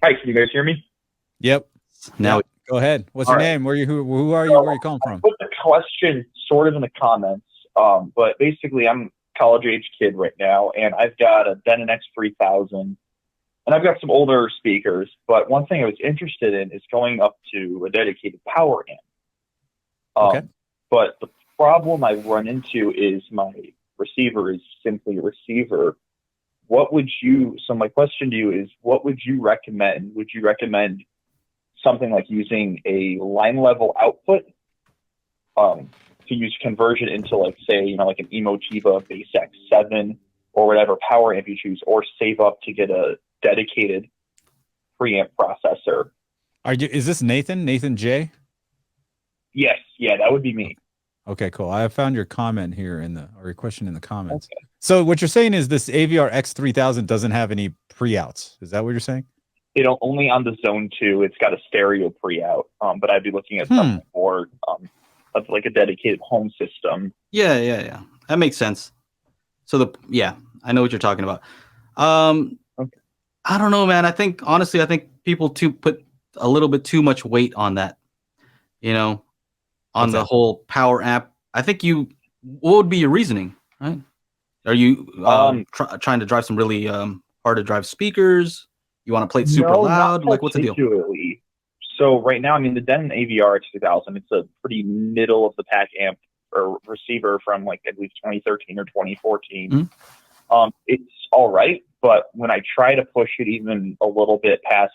Hi, can you guys hear me? Yep. Now, Go ahead. What's All your right. name? Who are you? So Where are you calling I from? put the question sort of in the comments, but basically I'm a college age kid right now, and I've got a Denon X3000, and I've got some older speakers. But one thing I was interested in is going up to a dedicated power amp. Okay. But the problem I've run into is my receiver is simply a receiver. So my question to you is, what would you recommend? Would you recommend something like using a line level output to use conversion into, like, say, like an Emotiva Base X7 or whatever power amp you choose, or save up to get a dedicated preamp processor? Is this Nathan? Nathan J? Yes, yeah, that would be me. Okay, cool. I found your comment here or your question in the comments. Okay. So what you're saying is this AVR X3000 doesn't have any pre-outs. Is that what you're saying? Only on the Zone 2, it's got a stereo pre-out, but I'd be looking at something more of like a dedicated home system. yeah. That makes sense. So I know what you're talking about. Okay. I don't know, man. Honestly, I think people put a little bit too much weight on that, on What's the that? whole power amp. What would be your reasoning, right? Are you trying to drive some really hard to drive speakers? You want to play it super No, not loud? Like, what's the deal? particularly. So right now, I mean, the Denon AVR X2000, it's a pretty middle of the pack amp or receiver from, like, I believe 2013 or 2014. Mm-hmm. It's all right, but when I try to push it even a little bit past,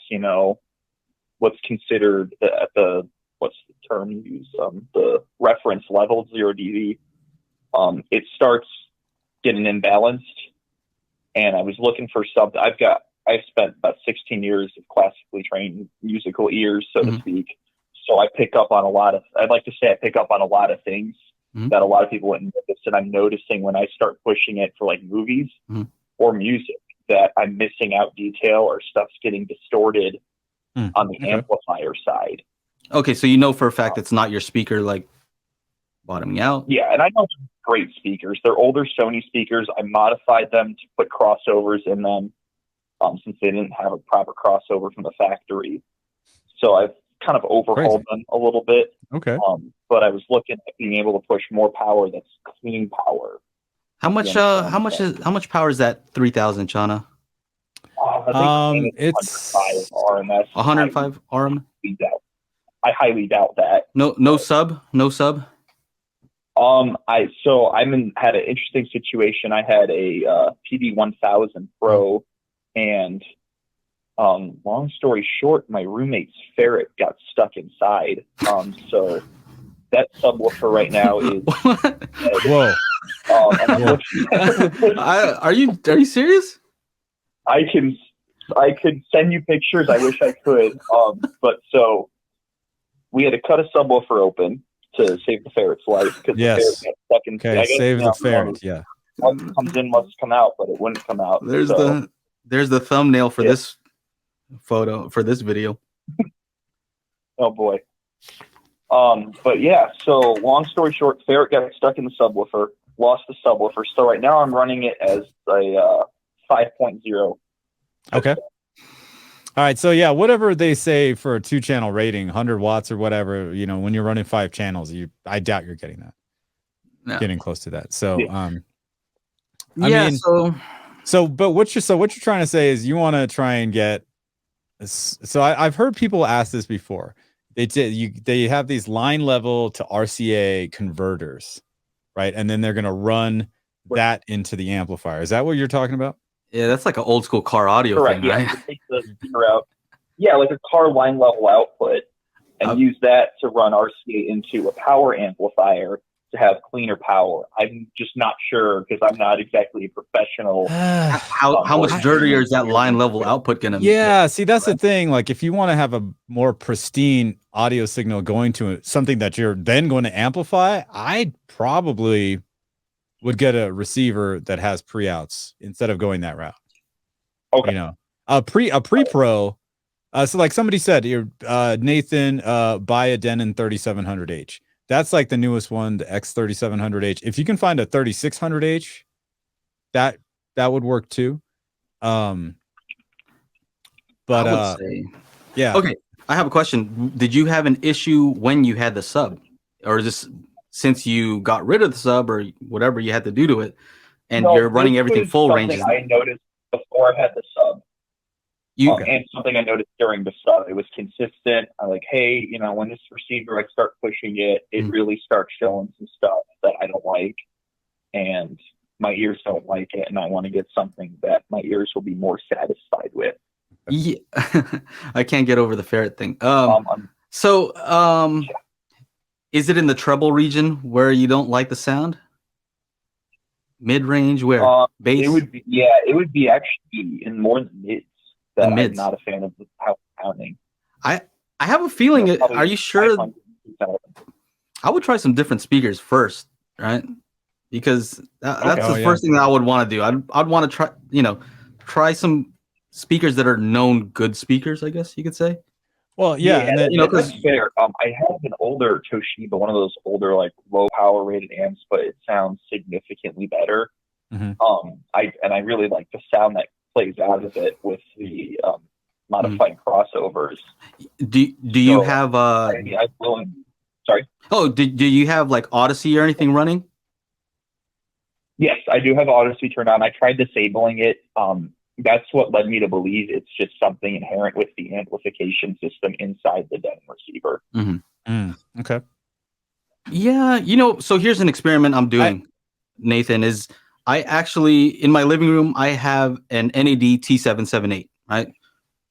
what's considered what's the term you use, the reference level 0 dB, it starts getting imbalanced. And I was looking for something. I've spent about 16 years of classically trained musical ears, so to speak. So I pick up on I'd like to say I pick up on a lot of things that a lot of people wouldn't notice. And I'm noticing when I start pushing it for, like, movies or music, that I'm missing out detail or stuff's getting distorted on the amplifier side. Okay, so for a fact it's not your speaker, like, bottoming out. Yeah, and I know they're great speakers. They're older Sony speakers. I modified them to put crossovers in them, since they didn't have a proper crossover from the factory. So I've kind of overhauled them a little bit. Okay. But I was looking at being able to push more power that's clean power. How much power is that 3000, Chana? I think it's 105 RMS. 105 RM? I highly doubt that. No sub? I'm had an interesting situation. I had a PD1000 Pro, and long story short, my roommate's ferret got stuck inside. So that subwoofer right now is whoa. Are you serious? I could send you pictures. I wish I could. But so we had to cut a subwoofer open to save the ferret's life, because the ferret got stuck in. Okay, save the ferret. Yeah. What comes in must come out, but it wouldn't come out. There's the thumbnail for this photo, for this video. Oh boy. But yeah, so long story short, ferret got stuck in the subwoofer, lost the subwoofer. So right now I'm running it as a 5.0. Okay. All right. So yeah, whatever they say for a 2-channel rating, 100 watts or whatever, when you're running 5 channels, I doubt you're getting that. No. Getting close to that. So but what you're trying to say is you want to try and get. So I've heard people ask this before. They have these line level to RCA converters, right? And then they're going to run that into the amplifier. Is that what you're talking about? Yeah, that's like an old school car audio thing, right? Take the speaker out. Yeah, like a car line level output, and use that to run RCA into a power amplifier to have cleaner power. I'm just not sure, because I'm not exactly a professional. How much dirtier is that line level output going to be? Yeah, see, that's the thing. Like, if you want to have a more pristine audio signal going to something that you're then going to amplify, I probably would get a receiver that has pre-outs instead of going that route. Okay. A pre-pro. So like somebody said, Nathan, buy a Denon 3700H. That's like the newest one, the X3700H. If you can find a 3600H, that would work too. But I would say, yeah. okay, I have a question. Did you have an issue when you had the sub, or is this since you got rid of the sub or whatever you had to do to it, and No, you're this running everything was full range? something I noticed before I had the sub. You And something I noticed during the sub. It was consistent. I like, hey, when this receiver, I start pushing it, it really starts showing some stuff that I don't like, and my ears don't like it, and I want to get something that my ears will be more satisfied with. Yeah, I can't get over the ferret thing. I'm Is it in the treble region where you don't like the sound? Mid range, where bass? It would be actually in more the mids that I'm not a fan of the pounding. I have a feeling. Are you sure? I would try some different speakers first, right? Because that's the first thing that I would want to do. I'd want to try some speakers that are known good speakers, I guess you could say. Well, yeah, and then that's fair. I have an older Toshiba, one of those older like low power rated amps, but it sounds significantly better. I really like the sound that plays out of it with the modified crossovers. Do you have sorry. Oh, do you have like Odyssey or anything running? Yes, I do have Odyssey turned on. I tried disabling it. That's what led me to believe it's just something inherent with the amplification system inside the Denon receiver. Okay. Yeah, so here's an experiment I'm doing, Nathan, is I actually, in my living room, I have an NAD T778, right?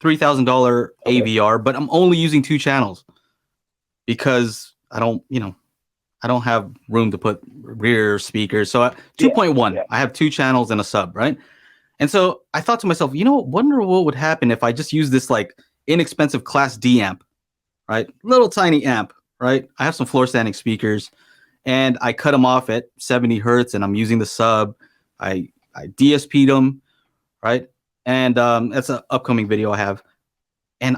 $3,000 AVR, but I'm only using 2 channels because I don't have room to put rear speakers. So 2.1, I have 2 channels and a sub, right? And so I thought to myself, wonder what would happen if I just use this like inexpensive Class D amp, right? Little tiny amp, right? I have some floor standing speakers and I cut them off at 70 hertz and I'm using the sub. I DSP'd them, right? And that's an upcoming video I have. And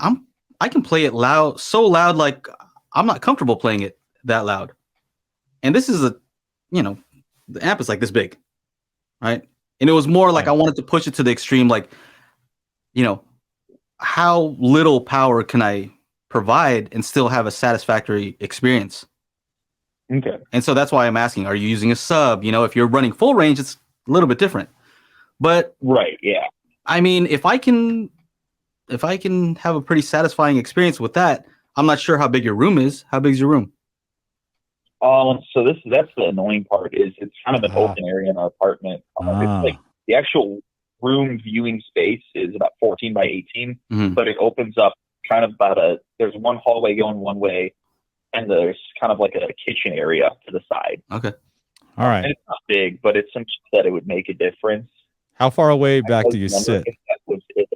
I can play it loud, so loud, like I'm not comfortable playing it that loud. And this is the amp is like this big, right? And it was more like I wanted to push it to the extreme, like, how little power can I provide and still have a satisfactory experience? Okay. And so that's why I'm asking, are you using a sub? If you're running full range, it's a little bit different. But right, yeah. I mean, if I can have a pretty satisfying experience with that, I'm not sure how big your room is. How big is your room? So that's the annoying part is it's kind of an open area in our apartment. It's like the actual room viewing space is about 14 by 18, but it opens up kind of there's one hallway going one way and there's kind of like a kitchen area to the side. Okay. All right. And it's not big, but it's something that it would make a difference. How far away back do you sit? That was it.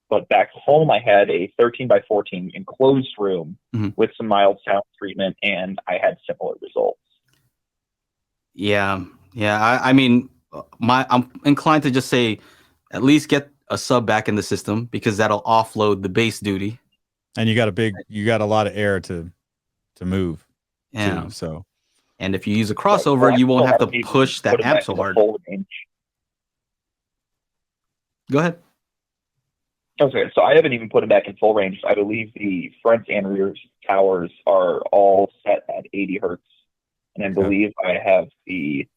But back home, I had a 13 by 14 enclosed room with some mild sound treatment, and I had similar results. Yeah. I mean, I'm inclined to just say, at least get a sub back in the system because that'll offload the bass duty. And you got a lot of air to move. Yeah. Too, so. And if you use a crossover, you won't have to push that amp so hard. Go ahead. Okay, so I haven't even put it back in full range. I believe the front and rear towers are all set at 80 hertz. And I believe I have the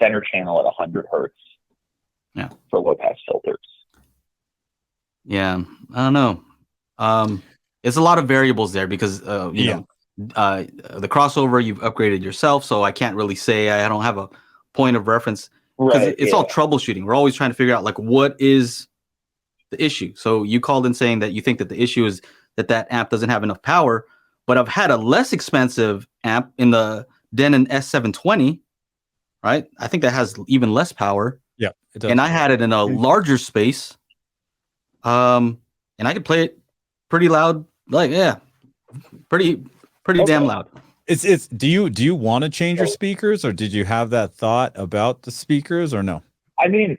center channel at 100 hertz for low pass filters. Yeah, I don't know. It's a lot of variables there because, the crossover you've upgraded yourself. So I can't really say I don't have a point of reference because it's all troubleshooting. We're always trying to figure out like what is the issue. So you called in saying that you think that the issue is that amp doesn't have enough power, but I've had a less expensive amp in the Denon S720, right? I think that has even less power. Yeah, it does. And I had it in a larger space. And I could play it pretty loud, pretty damn loud. It's do you want to change your speakers, or did you have that thought about the speakers, or no? I mean,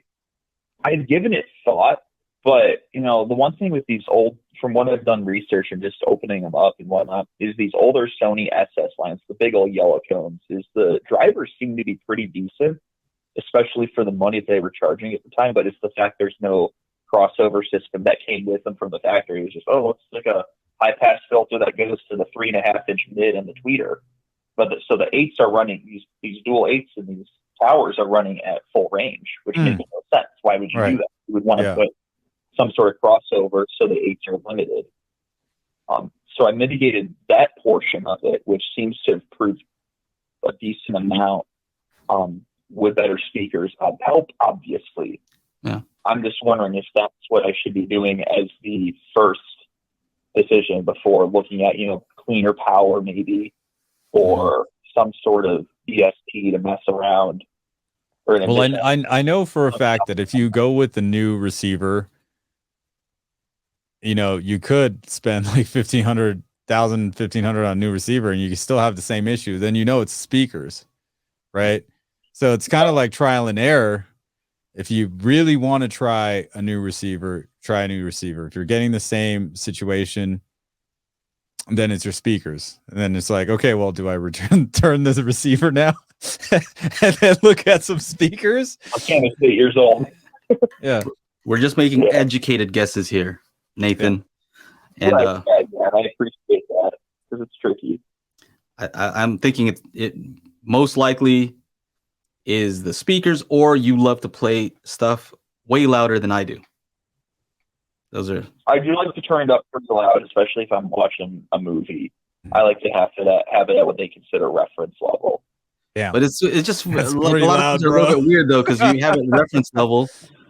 I'd given it thought. But, the one thing with these from what I've done research and just opening them up and whatnot, is these older Sony SS lines, the big old yellow cones, is the drivers seem to be pretty decent, especially for the money they were charging at the time. But it's the fact there's no crossover system that came with them from the factory. It was just, oh, it's like a high pass filter that goes to the 3.5-inch mid and the tweeter. But so the 8s are running, these dual 8s and these towers are running at full range, which makes no sense. Why would you do that? You would want to put some sort of crossover so the 8s are limited. So I mitigated that portion of it, which seems to have proved a decent amount with better speakers. Help, obviously. Yeah. I'm just wondering if that's what I should be doing as the first decision before looking at, cleaner power maybe, or some sort of ESP to mess around. Well, I know for a fact that if you go with the new receiver, you could spend like $1,500 on a new receiver and you can still have the same issue. Then it's speakers, right? So it's kind of like trial and error. If you really want to try a new receiver, try a new receiver. If you're getting the same situation, then it's your speakers. And then it's like, okay, well, do I turn the receiver now and then look at some speakers? I can't be 8 years old. Yeah. We're just making educated guesses here, Nathan. Yeah. And I appreciate that because it's tricky. I'm thinking it most likely is the speakers, or you love to play stuff way louder than I do. I do like to turn it up pretty loud, especially if I'm watching a movie. I like to have it at what they consider reference level. Yeah, but it's just like a lot of things are a little bit weird though, because you have it reference level,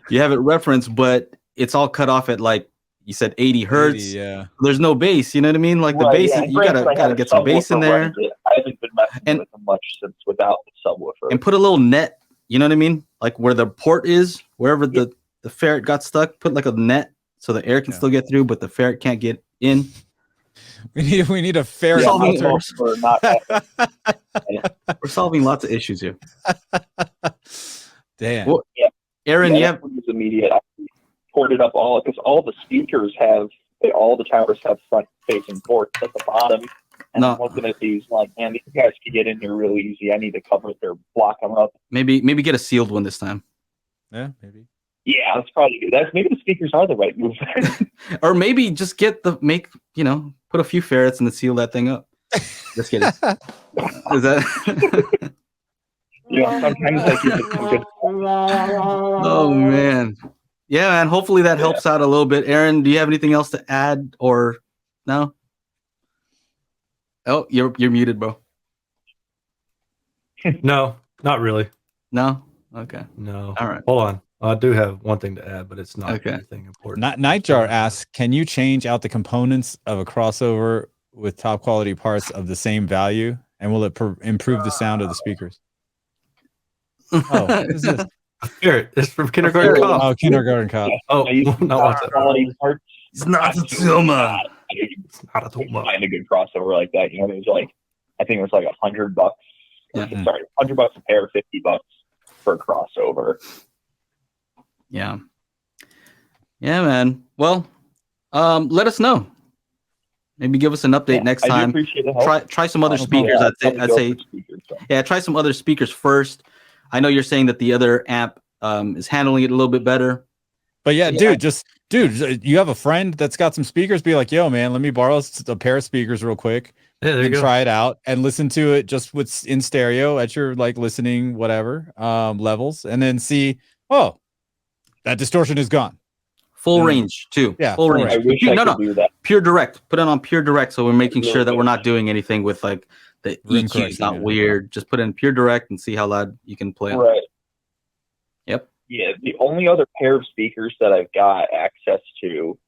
you have it reference, but it's all cut off at like you said 80 hertz. 80, yeah, there's no bass. You know what I mean? Like the bass, you gotta get some bass in there. I haven't been messing with them much since without the subwoofer. And put a little net. You know what I mean? Like where the port is, wherever the ferret got stuck, put like a net so the air can still get through, but the ferret can't get in. We need a ferret. We're solving lots of issues here. Damn. Well, Aaron, you have immediate. I ported up all because all the speakers all the towers have front facing ports at the bottom. And I'm looking at these like, man, these guys could get in here real easy. I need to block them up. Maybe get a sealed one this time. Yeah, maybe. Yeah, that's probably good. Maybe the speakers are the right move. Or maybe just put a few ferrets and then seal that thing up. Just kidding. Is that? Sometimes I give it some good. Oh man, yeah, man. Hopefully that helps out a little bit. Aaron, do you have anything else to add or no? Oh, you're muted, bro. No, not really. No? Okay. No. All right. Hold on. I do have one thing to add, but it's not anything important. Nightjar asks, can you change out the components of a crossover with top quality parts of the same value? And will it improve the sound of the speakers? Oh, what is this? Here, it's from Kindergarten Cop. Oh, Kindergarten Cop. Oh, not quality parts. It's not a tumor. It's not a tumor. Find a good crossover like that. There's I think it was like $100. Yeah. Sorry, $100 a pair, $50 for a crossover. Yeah. Yeah, man. Well, let us know. Maybe give us an update next time. I do appreciate the help. Try some other speakers. I'd say yeah, try some other speakers first. I know you're saying that the other amp is handling it a little bit better. But yeah, dude, you have a friend that's got some speakers, be like, yo, man, let me borrow a pair of speakers real quick. Yeah, there you go. Try it out and listen to it just in stereo at your listening whatever levels, and then see, oh, that distortion is gone. Full range too. Yeah, full range. I wish I could do that. Pure direct. Put it on pure direct, so we're making sure that we're not doing anything with like the EQ is not weird. Just put in pure direct and see how loud you can play. Right. Yep. Yeah. The only other pair of speakers that I've got access to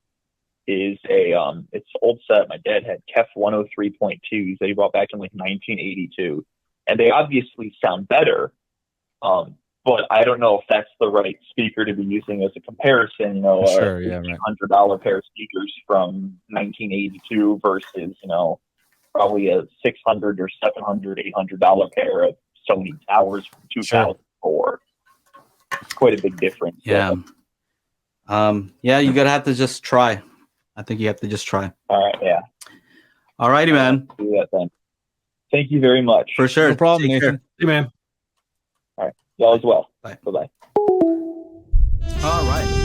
is it's an old set. My dad had KEF 103.2s that he brought back in like 1982, and they obviously sound better. But I don't know if that's the right speaker to be using as a comparison. Sure, yeah, right. $100 pair of speakers from 1982 versus probably a $600 or $700, $800 pair of Sony towers from 2004. It's quite a big difference. Yeah. Yeah, you gotta have to just try. I think you have to just try. All right. Yeah. All righty, man. Do that then. Thank you very much. For sure. No problem, Nathan. Hey, man. All right. Y'all as well. Bye. Bye-bye. All right.